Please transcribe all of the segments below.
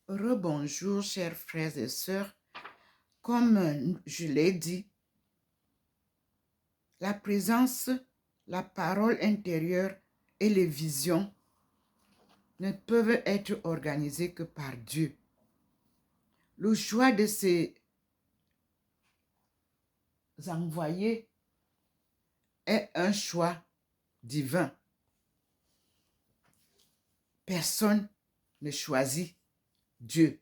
Rebonjour, chers frères et sœurs. Comme je l'ai dit, la présence, la parole intérieure et les visions ne peuvent être organisées que par Dieu. Le choix de ces envoyés est un choix divin. Personne ne choisit Dieu.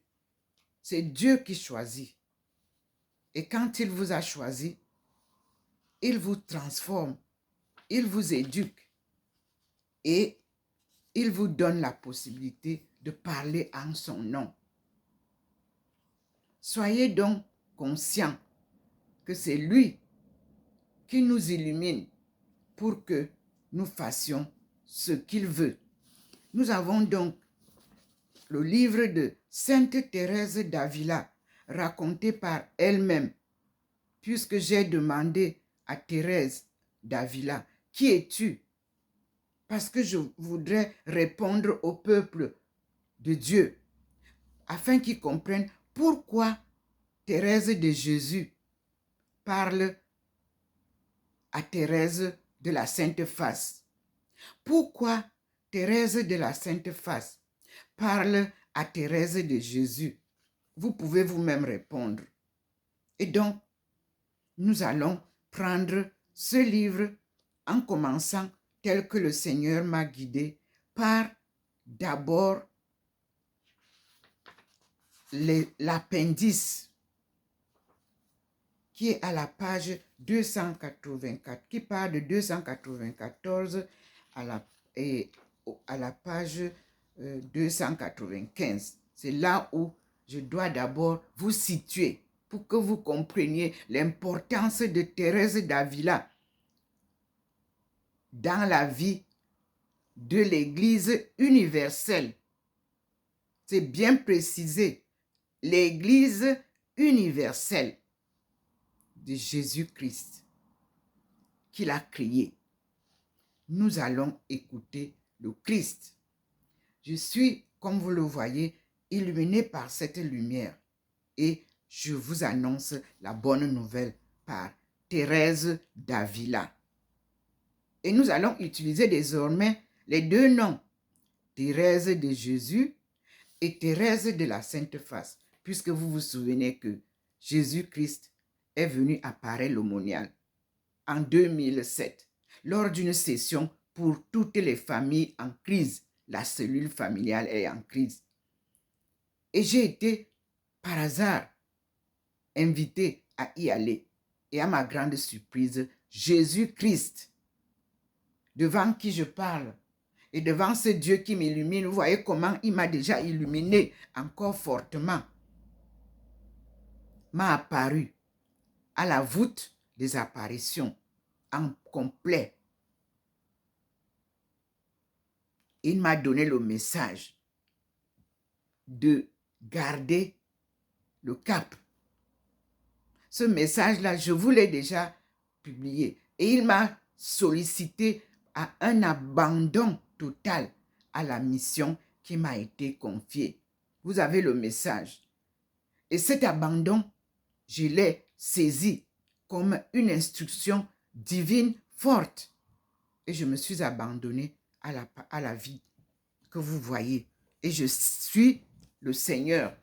C'est Dieu qui choisit. Et quand il vous a choisi, il vous transforme, il vous éduque et il vous donne la possibilité de parler en son nom. Soyez donc conscients que c'est lui qui nous illumine pour que nous fassions ce qu'il veut. Nous avons donc le livre de Sainte Thérèse d'Avila, raconté par elle-même, puisque j'ai demandé à Thérèse d'Avila, « Qui es-tu » parce que je voudrais répondre au peuple de Dieu, afin qu'ils comprennent pourquoi Thérèse de Jésus parle à Thérèse de la Sainte Face. Pourquoi Thérèse de la Sainte Face parle à Thérèse de Jésus? Vous pouvez vous-même répondre. Et donc, nous allons prendre ce livre en commençant tel que le Seigneur m'a guidé par d'abord l'appendice qui est à la page 284, qui part de 294 à la page 295. C'est là où je dois d'abord vous situer pour que vous compreniez l'importance de Thérèse d'Avila dans la vie de l'Église universelle. C'est bien précisé, l'Église universelle de Jésus-Christ qu'il a créé. Nous allons écouter le Christ. Je suis, comme vous le voyez, illuminé par cette lumière et je vous annonce la bonne nouvelle par Thérèse d'Avila. Et nous allons utiliser désormais les deux noms, Thérèse de Jésus et Thérèse de la Sainte Face, puisque vous vous souvenez que Jésus-Christ est venu à Paray-le-Monial en 2007, lors d'une session pour toutes les familles en crise. La cellule familiale est en crise. Et j'ai été, par hasard, invité à y aller. Et à ma grande surprise, Jésus-Christ, devant qui je parle, et devant ce Dieu qui m'illumine, vous voyez comment il m'a déjà illuminé encore fortement, m'a apparu à la voûte des apparitions en complet. Il m'a donné le message de garder le cap. Ce message-là, je vous l'ai déjà publié. Et il m'a sollicité à un abandon total à la mission qui m'a été confiée. Vous avez le message. Et cet abandon, je l'ai saisi comme une instruction divine forte. Et je me suis abandonnée à la vie que vous voyez. Et je suis le Seigneur,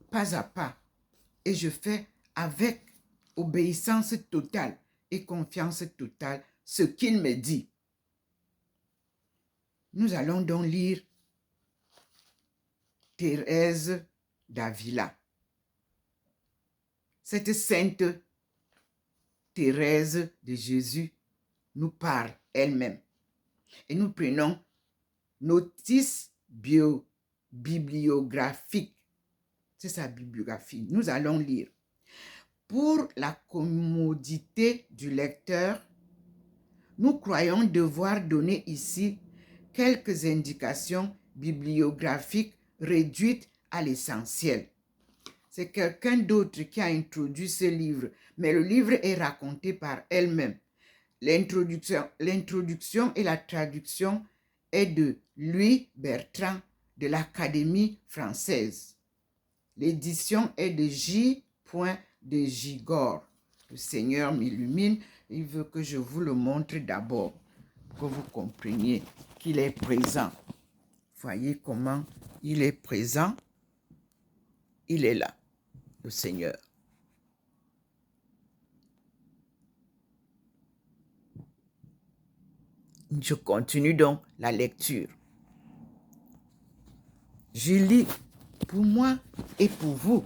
pas à pas. Et je fais avec obéissance totale et confiance totale ce qu'il me dit. Nous allons donc lire Thérèse d'Avila. Cette sainte Thérèse de Jésus nous parle elle-même. Et nous prenons notice bibliographique. C'est sa bibliographie. Nous allons lire. Pour la commodité du lecteur, nous croyons devoir donner ici quelques indications bibliographiques réduites à l'essentiel. C'est quelqu'un d'autre qui a introduit ce livre, mais le livre est raconté par elle-même. L'introduction et la traduction est de Louis Bertrand de l'Académie française. L'édition est de J. de Gigord. Le Seigneur m'illumine. Il veut que je vous le montre d'abord, que vous compreniez qu'il est présent. Voyez comment il est présent. Il est là, le Seigneur. Je continue donc la lecture. Je lis pour moi et pour vous.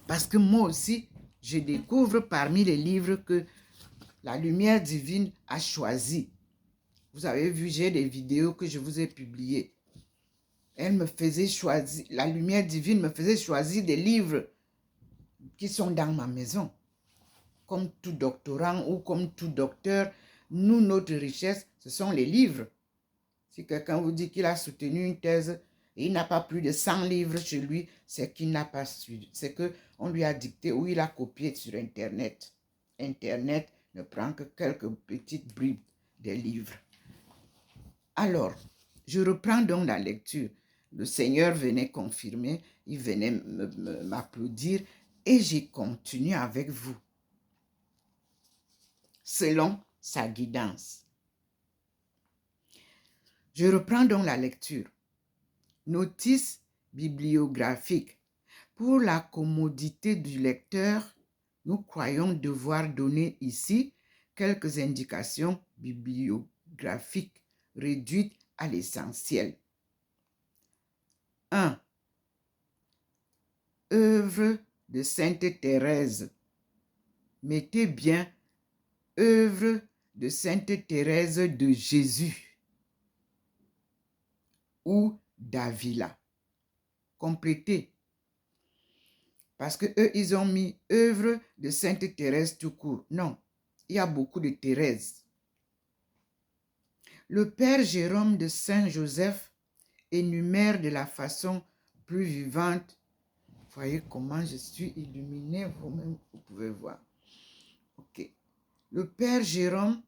Parce que moi aussi, je découvre parmi les livres que la lumière divine a choisi. Vous avez vu, j'ai des vidéos que je vous ai publiées. Elle me faisait choisir, la lumière divine me faisait choisir des livres qui sont dans ma maison. Comme tout doctorant ou comme tout docteur, nous, notre richesse, ce sont les livres. Si quelqu'un vous dit qu'il a soutenu une thèse et il n'a pas plus de 100 livres chez lui, c'est qu'il n'a pas su. C'est qu'on lui a dicté ou il a copié sur Internet. Internet ne prend que quelques petites bribes des livres. Alors, je reprends donc la lecture. Le Seigneur venait confirmer, il venait m'applaudir et j'ai continué avec vous. Selon sa guidance. Je reprends donc la lecture. Notice bibliographique. Pour la commodité du lecteur, nous croyons devoir donner ici quelques indications bibliographiques réduites à l'essentiel. 1. Œuvre de Sainte Thérèse. Mettez bien œuvre de Sainte Thérèse de Jésus ou d'Avila. Complétez. Parce que eux, ils ont mis œuvre de Sainte Thérèse tout court. Non, il y a beaucoup de Thérèse. Le Père Jérôme de Saint-Joseph énumère de la façon plus vivante. Voyez comment je suis illuminé, vous-même, vous pouvez voir. Ok. Le Père Jérôme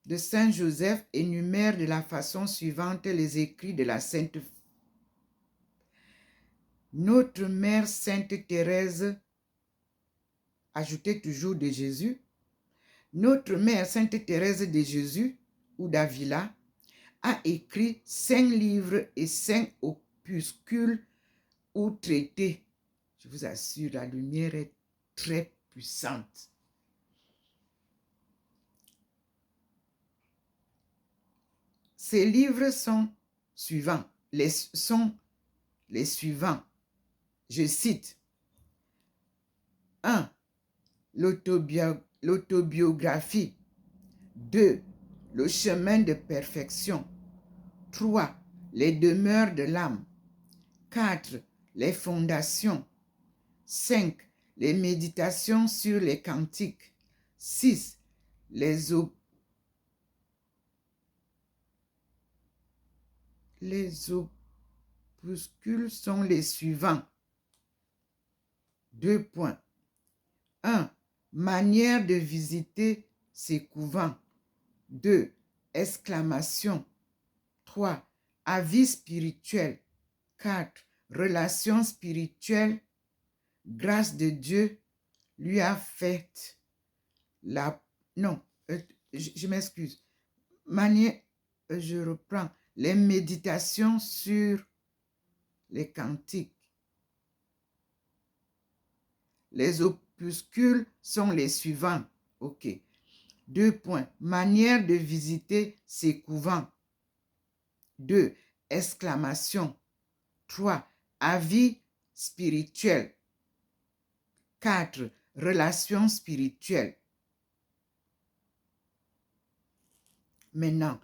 de Saint-Joseph énumère de la façon suivante les écrits de la Sainte Notre Mère Sainte Thérèse, ajoutez toujours de Jésus, Notre Mère Sainte Thérèse de Jésus ou d'Avila a écrit 5 livres et 5 opuscules ou traités. Je vous assure, la lumière est très puissante. Ces livres sont suivants. Les suivants. Je cite. 1. L'autobiographie. 2. Le chemin de perfection. 3. Les demeures de l'âme. 4. Les fondations. 5. Les méditations sur les cantiques. 6. Les opuscules sont les suivants. 2 points. 1. Manière de visiter ces couvents. 2. Exclamation. 3. Avis spirituel. 4. Relation spirituelle. Grâce de Dieu lui a fait la... Non, je m'excuse. Je reprends. Les méditations sur les cantiques. Les opuscules sont les suivants. OK. 2 points. Manière de visiter ces couvents. 2. Exclamation. 3. Avis spirituel. 4. Relation spirituelle. Maintenant,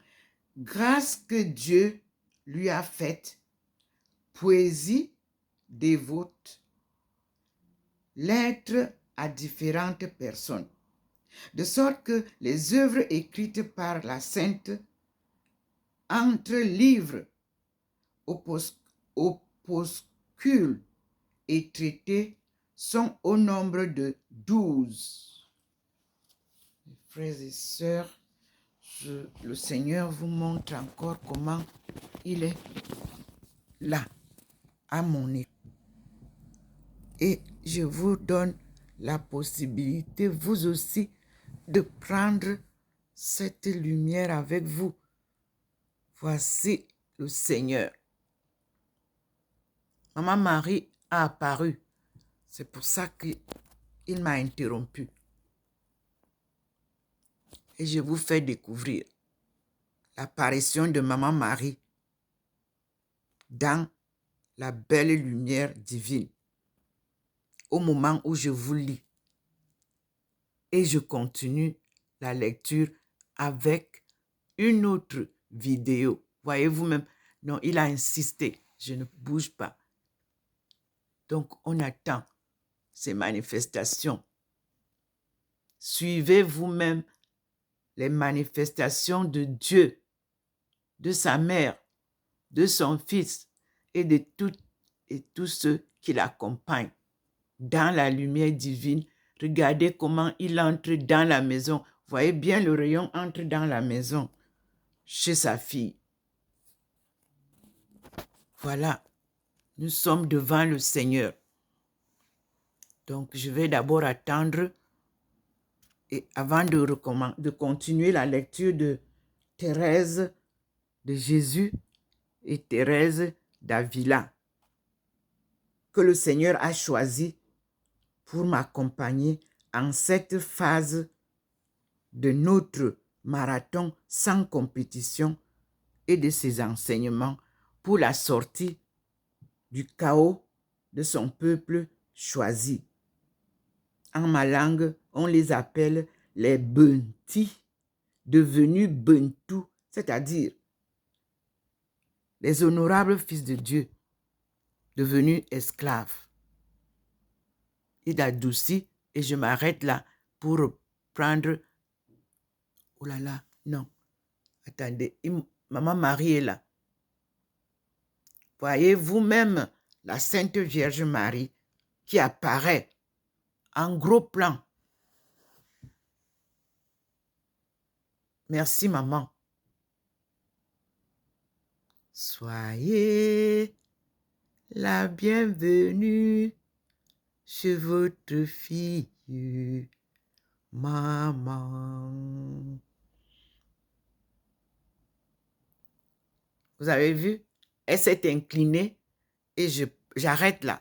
grâce que Dieu lui a faite, poésie dévote, lettres à différentes personnes, de sorte que les œuvres écrites par la Sainte entre livres, opuscules et traités sont au nombre de 12. Frères et sœurs, le Seigneur vous montre encore comment il est là, à mon écoute. Et je vous donne la possibilité, vous aussi, de prendre cette lumière avec vous. Voici le Seigneur. Maman Marie a apparu. C'est pour ça qu'il m'a interrompu. Et je vous fais découvrir l'apparition de Maman Marie dans la belle lumière divine. Au moment où je vous lis. Et je continue la lecture avec une autre vidéo. Voyez-vous même, non, il a insisté, je ne bouge pas. Donc, on attend ces manifestations. Suivez vous-même les manifestations de Dieu, de sa mère, de son fils et de toutes et tous ceux qui l'accompagnent dans la lumière divine. Regardez comment il entre dans la maison. Voyez bien, le rayon entre dans la maison chez sa fille. Voilà, nous sommes devant le Seigneur. Donc, je vais d'abord attendre et avant de continuer la lecture de Thérèse de Jésus et Thérèse d'Avila, que le Seigneur a choisi pour m'accompagner en cette phase de notre marathon sans compétition et de ses enseignements pour la sortie du chaos de son peuple choisi. En ma langue, on les appelle les Bentis, devenus Bentou, c'est-à-dire les honorables fils de Dieu, devenus esclaves. Il adoucit et je m'arrête là pour prendre... Oh là là, non. Attendez, Maman Marie est là. Voyez vous-même la Sainte Vierge Marie qui apparaît en gros plan. Merci, maman. Soyez la bienvenue chez votre fille, maman. Vous avez vu? Elle s'est inclinée et j'arrête là.